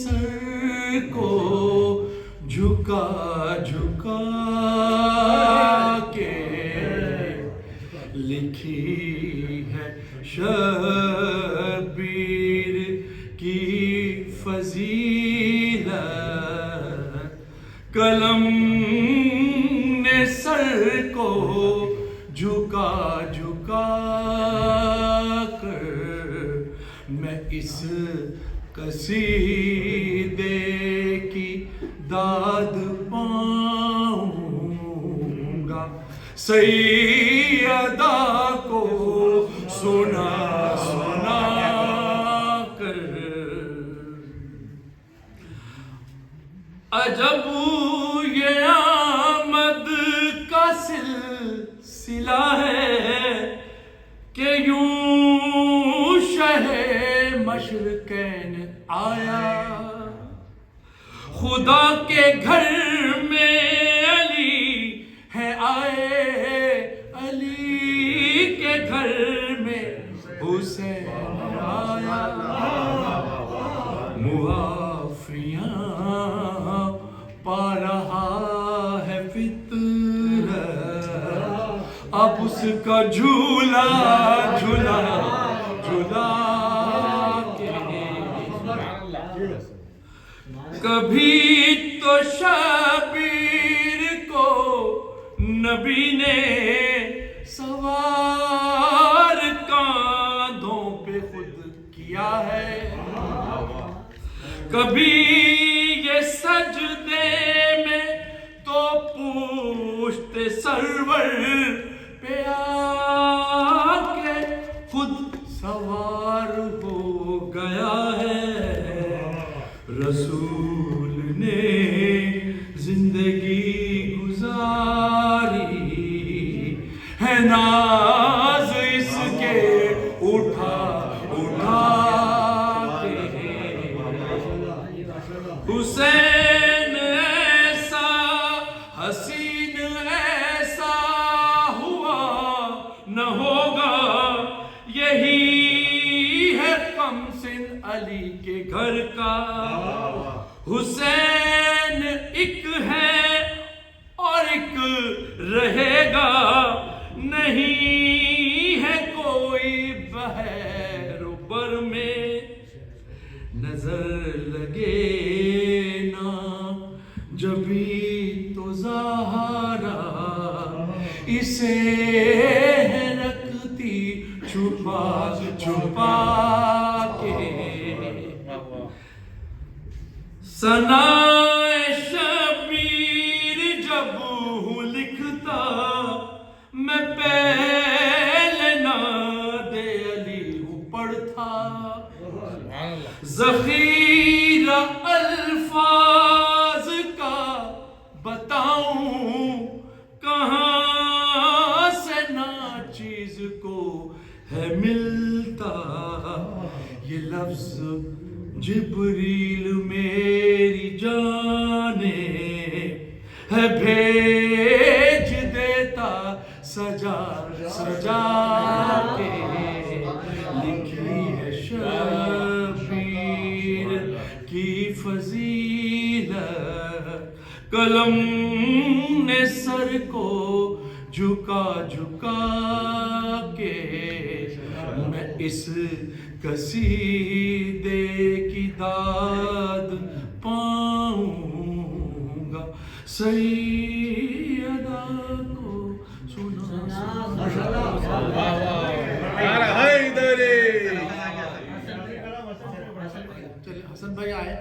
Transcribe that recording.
سر کو جھکا جھکا کے لکھی ہے شبیر کی فضیلت، قلم نے سر کو جھکا جھکا کر میں اس قصیدے کی داد پاؤں گا، سیدہ کو سنا سنا کر۔ عجب یہ آمد کا سلسلہ ہے کہ یوں شہ مشرقین آیا، خدا کے گھر میں علی ہے آئے، علی کے گھر میں حسین آیا، معافیاں پا رہا ہے فطرت، اب اس کا جھولا جھولا جھولا کے۔ کبھی تو شبیر کو نبی نے سوار کاندھوں پہ خود کیا ہے، کبھی یہ سجدے میں تو پوشت سرور پہ آ کے خود سوار ہو گیا ہے۔ رسول نے زندگی گزاری ہے، ناز اس کے اٹھا اٹھا کے۔ حسین ایسا حسین ایسا ہوا نہ ہوگا، یہی ہے قمصن علی کے گھر کا۔ حسین ایک ہے اور ایک رہے گا، نہیں ہے کوئی بحر و بر میں، نظر لگے نا جبھی تو زہرا اسے رکھتی چھپا چھپا کے۔ ثنائے شبیر جب لکھتا میں پہلے ناد علی پڑھتا، ذخیرہ الفاظ کا بتاؤں کہاں سے ناچیز کو ہے ملتا، یہ لفظ جبریل میری جانیں ہے بھیج دیتا سجا سجا کے، لکھی ہے شبیر کی فضیلت، قلم نے سر کو جھکا جھکا کے میں اس قصیدے کی داد پاؤں گا، سیدہ کو سنا چلے حسن بھائی آئے۔